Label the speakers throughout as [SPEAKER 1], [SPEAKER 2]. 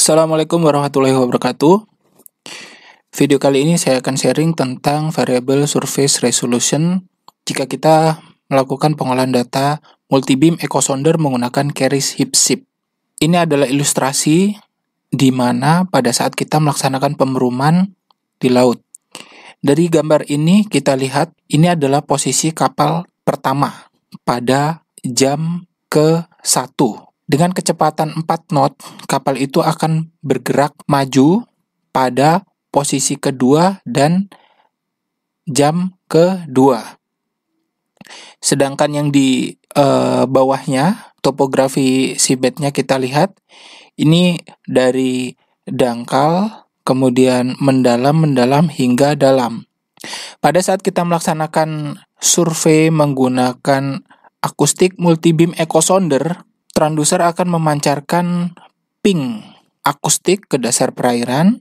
[SPEAKER 1] Assalamualaikum warahmatullahi wabarakatuh. Video kali ini saya akan sharing tentang variable surface resolution jika kita melakukan pengolahan data multibeam echo sounder menggunakan Keris HipShip. Ini adalah ilustrasi di mana pada saat kita melaksanakan pemeruman di laut. Dari gambar ini kita lihat ini adalah posisi kapal pertama pada jam ke-1. Dengan kecepatan 4 knot, kapal itu akan bergerak maju pada posisi kedua dan jam kedua. Sedangkan yang di bawahnya, topografi seabednya kita lihat, ini dari dangkal, kemudian mendalam hingga dalam. Pada saat kita melaksanakan survei menggunakan akustik multibeam echo sounder, transducer akan memancarkan ping akustik ke dasar perairan,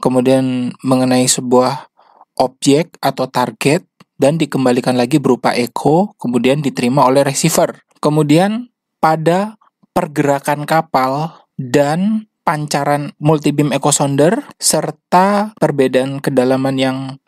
[SPEAKER 1] kemudian mengenai sebuah objek atau target, dan dikembalikan lagi berupa echo, kemudian diterima oleh receiver. Kemudian pada pergerakan kapal dan pancaran multibeam echo sounder, serta perbedaan kedalaman yang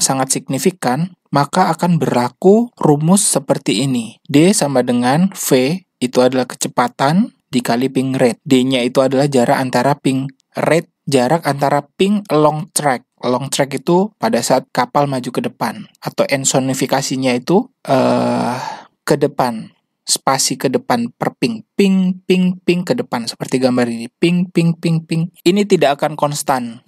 [SPEAKER 1] sangat signifikan, maka akan berlaku rumus seperti ini. D sama dengan V, itu adalah kecepatan dikali ping rate. D-nya itu adalah jarak antara ping rate, jarak antara ping along track. Along track itu pada saat kapal maju ke depan. Atau ensonifikasinya itu ke depan. Spasi ke depan per ping. Ping, ping, ping ke depan. Seperti gambar ini. Ping, ping, ping, ping. Ini tidak akan konstan.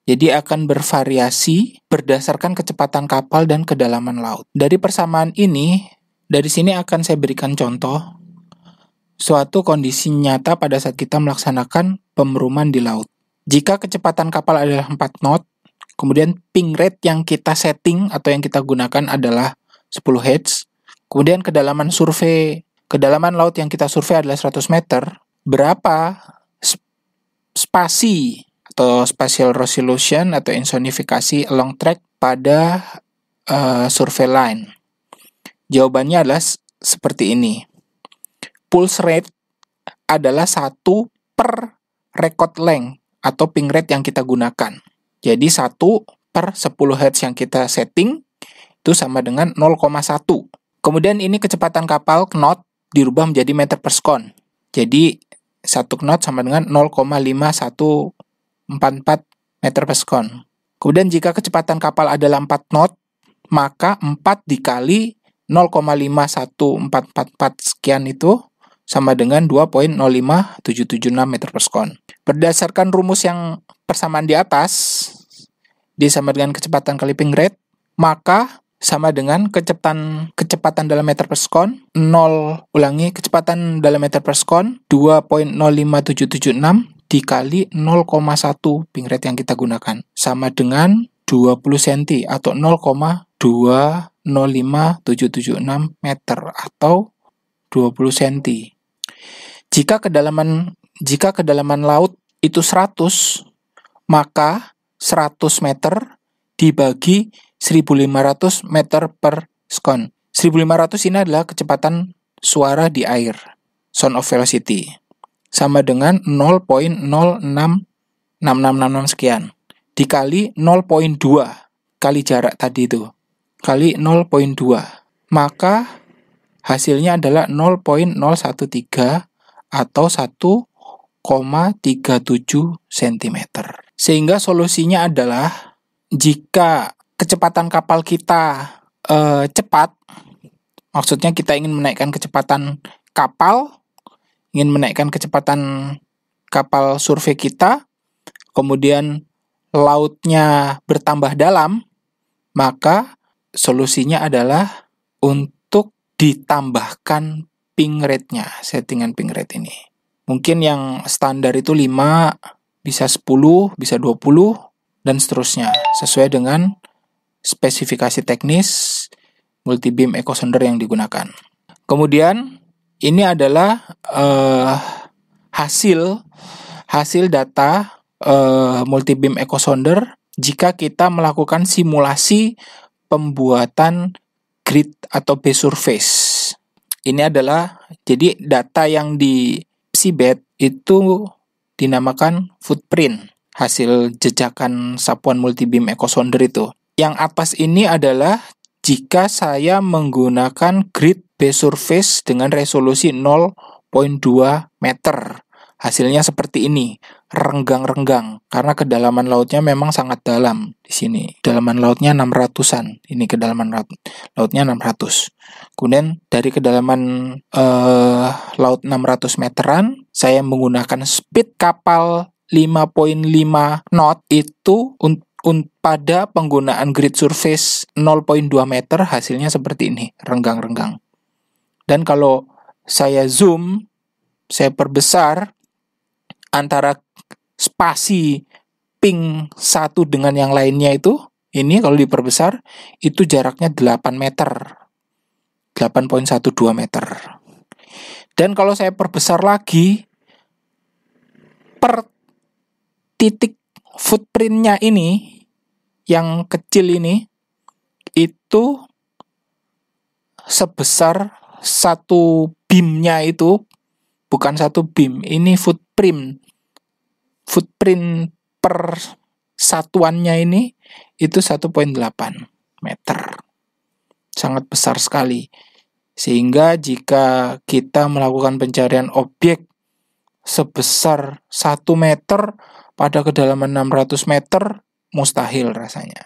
[SPEAKER 1] Jadi akan bervariasi berdasarkan kecepatan kapal dan kedalaman laut. Dari persamaan ini, dari sini akan saya berikan contoh suatu kondisi nyata pada saat kita melaksanakan pemeruman di laut. Jika kecepatan kapal adalah 4 knot, kemudian ping rate yang kita setting atau yang kita gunakan adalah 10 Hz, kemudian kedalaman laut yang kita survei adalah 100 meter, berapa spasi atau spatial resolution atau ensonifikasi along track pada survey line? Jawabannya adalah seperti ini. Pulse rate adalah 1 per record length atau ping rate yang kita gunakan. Jadi 1 per 10 Hz yang kita setting itu sama dengan 0,1. Kemudian ini kecepatan kapal knot dirubah menjadi meter per second. Jadi 1 knot sama dengan 0,5144 meter per second. Kemudian jika kecepatan kapal adalah 4 knot, maka 4 dikali 0,51444 sekian itu sama dengan 2.05776 meter per second. Berdasarkan rumus yang persamaan di atas, D sama dengan kecepatan kali ping rate, maka sama dengan kecepatan dalam meter per second, kecepatan dalam meter per second, 2.05776 dikali 0,1 ping rate yang kita gunakan, sama dengan 20 cm atau 0,2057776 meter atau 20 cm. Jika kedalaman laut itu 100, maka 100 meter dibagi 1500 meter per second. 1500 ini adalah kecepatan suara di air, sound of velocity, sama dengan 0.066666 sekian, dikali 0.2 kali jarak tadi itu, kali 0.2, maka hasilnya adalah 0.013 atau 1,37 cm. Sehingga solusinya adalah jika kecepatan kapal kita cepat, maksudnya kita ingin menaikkan kecepatan kapal, ingin menaikkan kecepatan kapal survei kita, kemudian lautnya bertambah dalam, maka solusinya adalah untuk ditambahkan ping rate-nya, settingan ping rate ini. Mungkin yang standar itu 5, bisa 10, bisa 20, dan seterusnya, sesuai dengan spesifikasi teknis multibeam echo sounder yang digunakan. Kemudian, ini adalah hasil data multibeam echo sounder jika kita melakukan simulasi pembuatan grid atau base surface. Ini adalah jadi data yang di seabed itu dinamakan footprint, hasil jejakan sapuan multibeam echo sounder itu. Yang atas ini adalah jika saya menggunakan grid base surface dengan resolusi 0,2 meter. Hasilnya seperti ini, renggang-renggang, karena kedalaman lautnya memang sangat dalam di sini. Kedalaman lautnya 600-an, ini kedalaman lautnya 600. Kemudian dari kedalaman laut 600 meteran, saya menggunakan speed kapal 5,5 knot itu pada penggunaan grid surface 0,2 meter, hasilnya seperti ini, renggang-renggang. Dan kalau saya zoom, saya perbesar, antara spasi ping satu dengan yang lainnya itu, ini kalau diperbesar, itu jaraknya 8 meter. 8,12 meter. Dan kalau saya perbesar lagi, per titik footprintnya ini, yang kecil ini, itu sebesar satu beamnya itu, bukan satu beam, ini footprint per satuannya ini, itu 1,8 meter. Sangat besar sekali. Sehingga jika kita melakukan pencarian objek sebesar 1 meter pada kedalaman 600 meter, mustahil rasanya.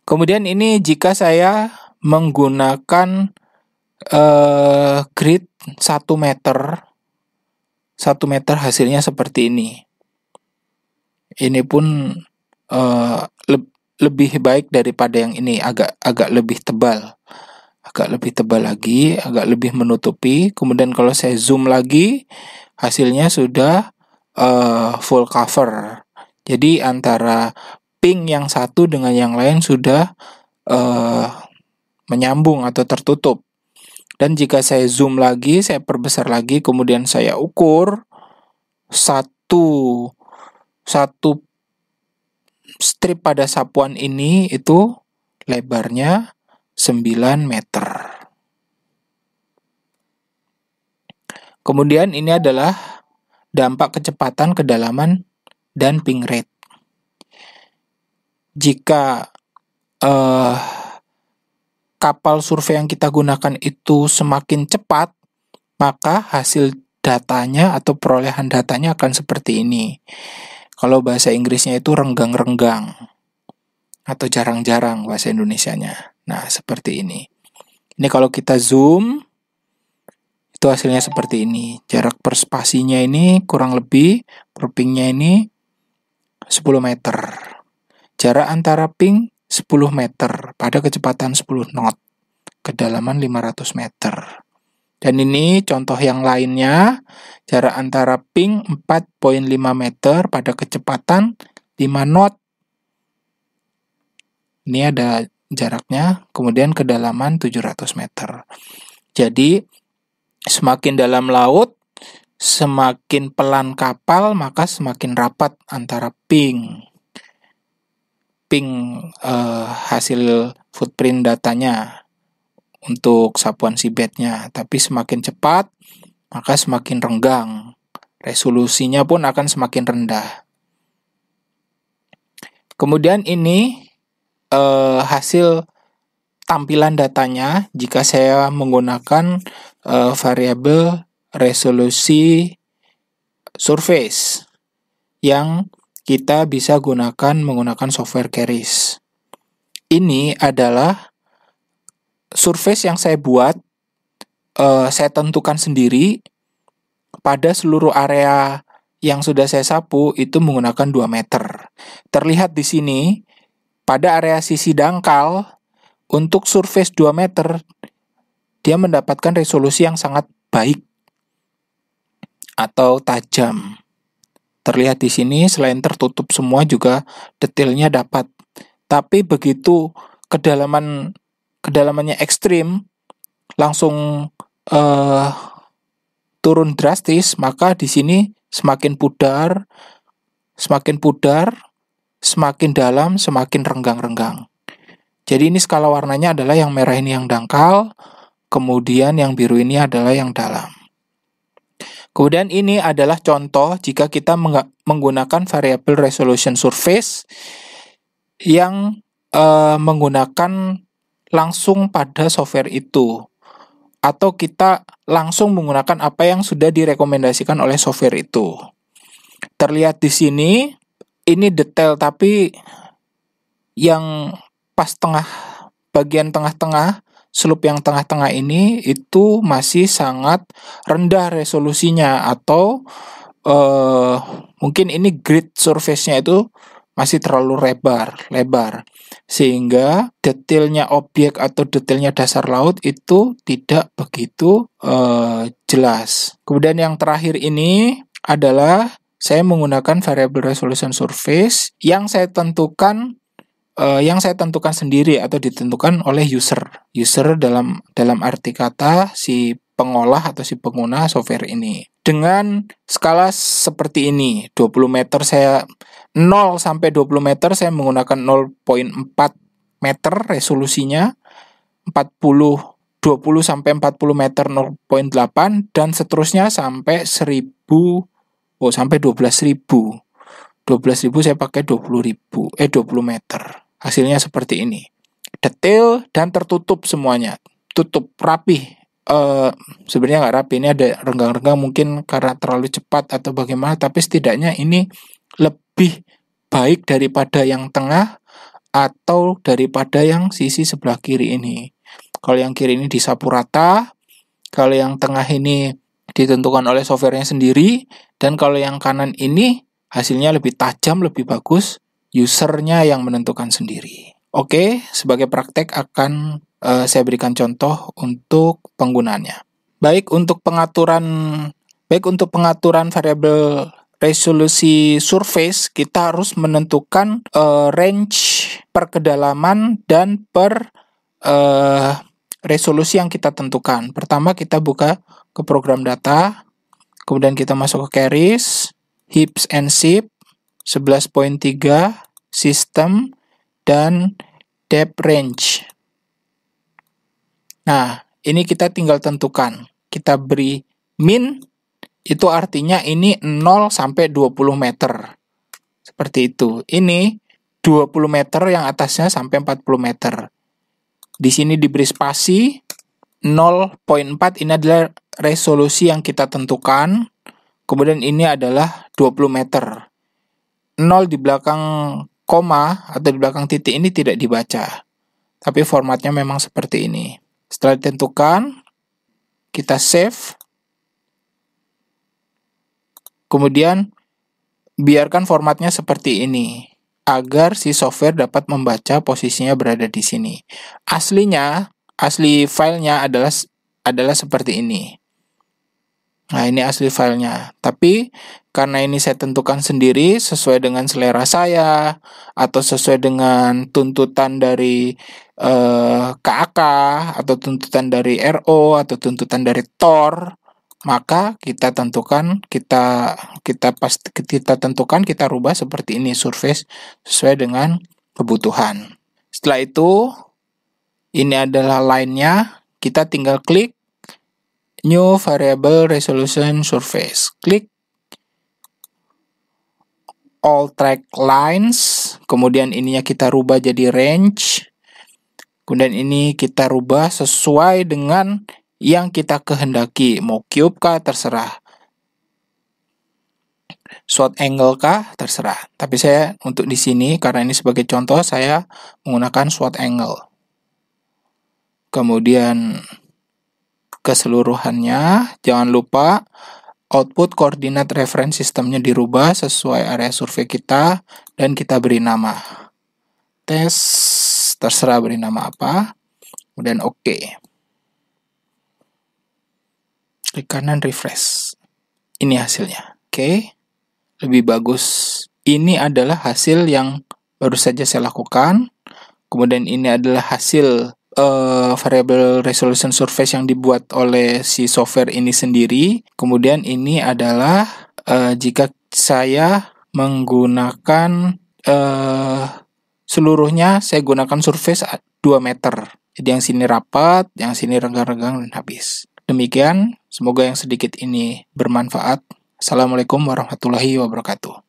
[SPEAKER 1] Kemudian ini jika saya menggunakan grid 1 meter, 1 meter hasilnya seperti ini. Ini pun lebih baik daripada yang ini, agak lebih tebal. Agak lebih tebal lagi, agak lebih menutupi. Kemudian kalau saya zoom lagi, hasilnya sudah full cover. Jadi antara ping yang satu dengan yang lain sudah menyambung atau tertutup. Dan jika saya zoom lagi, saya perbesar lagi, kemudian saya ukur satu strip pada sapuan ini itu lebarnya 9 meter. Kemudian ini adalah dampak kecepatan, kedalaman, dan ping rate. Jika kapal survei yang kita gunakan itu semakin cepat, maka hasil datanya atau perolehan datanya akan seperti ini. Kalau bahasa Inggrisnya itu renggang-renggang, atau jarang-jarang bahasa Indonesianya. Nah, seperti ini. Ini kalau kita zoom, itu hasilnya seperti ini. Jarak per spasinya ini kurang lebih, per pingnya ini 10 meter. Jarak antara ping 10 meter pada kecepatan 10 knot, kedalaman 500 meter. Dan ini contoh yang lainnya, jarak antara ping 4,5 meter pada kecepatan 5 knot. Ini ada jaraknya, kemudian kedalaman 700 meter. Jadi, semakin dalam laut, semakin pelan kapal, maka semakin rapat antara ping hasil footprint datanya untuk sapuan seabednya. Tapi semakin cepat, maka semakin renggang. Resolusinya pun akan semakin rendah. Kemudian ini hasil tampilan datanya jika saya menggunakan variabel resolusi surface yang kita bisa gunakan menggunakan software Keris. Ini adalah surface yang saya buat, saya tentukan sendiri pada seluruh area yang sudah saya sapu itu menggunakan 2 meter. Terlihat di sini, pada area sisi dangkal, untuk surface 2 meter, dia mendapatkan resolusi yang sangat baik atau tajam. Terlihat di sini, selain tertutup semua juga detailnya dapat. Tapi begitu kedalamannya ekstrim, langsung turun drastis, maka di sini semakin pudar, semakin dalam, semakin renggang-renggang. Jadi ini skala warnanya adalah yang merah ini yang dangkal, kemudian yang biru ini adalah yang dalam. Kemudian ini adalah contoh jika kita menggunakan variable resolution surface yang menggunakan langsung pada software itu, atau kita langsung menggunakan apa yang sudah direkomendasikan oleh software itu. Terlihat di sini, ini detail, tapi yang pas bagian tengah-tengah, slope yang tengah-tengah ini itu masih sangat rendah resolusinya, atau mungkin ini grid surface-nya itu masih terlalu lebar, sehingga detailnya objek atau detailnya dasar laut itu tidak begitu jelas. Kemudian yang terakhir ini adalah saya menggunakan variable resolution surface yang saya tentukan sendiri atau ditentukan oleh user dalam arti kata si pengolah atau si pengguna software ini. Dengan skala seperti ini, 20 meter 0 sampai 20 meter saya menggunakan 0,4 meter resolusinya, 20 sampai 40 meter 0,8, dan seterusnya sampai 12.000 saya pakai 20 meter. Hasilnya seperti ini. Detail dan tertutup semuanya. Tutup rapi. Sebenarnya nggak rapi, ini ada renggang-renggang mungkin karena terlalu cepat atau bagaimana, tapi setidaknya ini lebih baik daripada yang tengah atau daripada yang sisi sebelah kiri ini. Kalau yang kiri ini disapu rata, kalau yang tengah ini ditentukan oleh softwarenya sendiri, dan kalau yang kanan ini hasilnya lebih tajam, lebih bagus, usernya yang menentukan sendiri. Oke, sebagai praktek akan saya berikan contoh untuk penggunaannya. Baik untuk pengaturan variabel resolusi surface, kita harus menentukan range per kedalaman dan per resolusi yang kita tentukan. Pertama kita buka ke program data, kemudian kita masuk ke Keris, Heaps and Shape, 11.3, System, dan Depth Range. Nah, ini kita tinggal tentukan. Kita beri min, itu artinya ini 0 sampai 20 meter. Seperti itu. Ini 20 meter yang atasnya sampai 40 meter. Di sini diberi spasi 0,4, ini adalah resolusi yang kita tentukan. Kemudian ini adalah 20 meter. 0 di belakang koma atau di belakang titik ini tidak dibaca. Tapi formatnya memang seperti ini. Setelah ditentukan, kita save. Kemudian biarkan formatnya seperti ini agar si software dapat membaca posisinya berada di sini. Asli filenya adalah seperti ini. Nah, ini asli filenya. Tapi karena ini saya tentukan sendiri sesuai dengan selera saya atau sesuai dengan tuntutan dari KAK atau tuntutan dari RO atau tuntutan dari TOR, maka kita tentukan kita rubah seperti ini surface sesuai dengan kebutuhan. Setelah itu ini adalah line-nya, kita tinggal klik New Variable Resolution Surface. Klik All Track Lines, kemudian ininya kita rubah jadi range. Kemudian ini kita rubah sesuai dengan yang kita kehendaki. Mau cube kah, terserah. SWOT angle kah, terserah. Tapi saya untuk di sini, karena ini sebagai contoh, saya menggunakan SWOT angle. Kemudian keseluruhannya, jangan lupa output koordinat reference sistemnya dirubah sesuai area survei kita, dan kita beri nama. Tes, terserah beri nama apa, kemudian OK. Klik kanan refresh. Ini hasilnya. Oke. Lebih bagus. Ini adalah hasil yang baru saja saya lakukan. Kemudian ini adalah hasil variable resolution surface yang dibuat oleh si software ini sendiri. Kemudian ini adalah jika saya menggunakan seluruhnya, saya gunakan surface 2 meter. Jadi yang sini rapat, yang sini renggang-renggang dan habis. Demikian, Semoga yang sedikit ini bermanfaat. Assalamualaikum warahmatullahi wabarakatuh.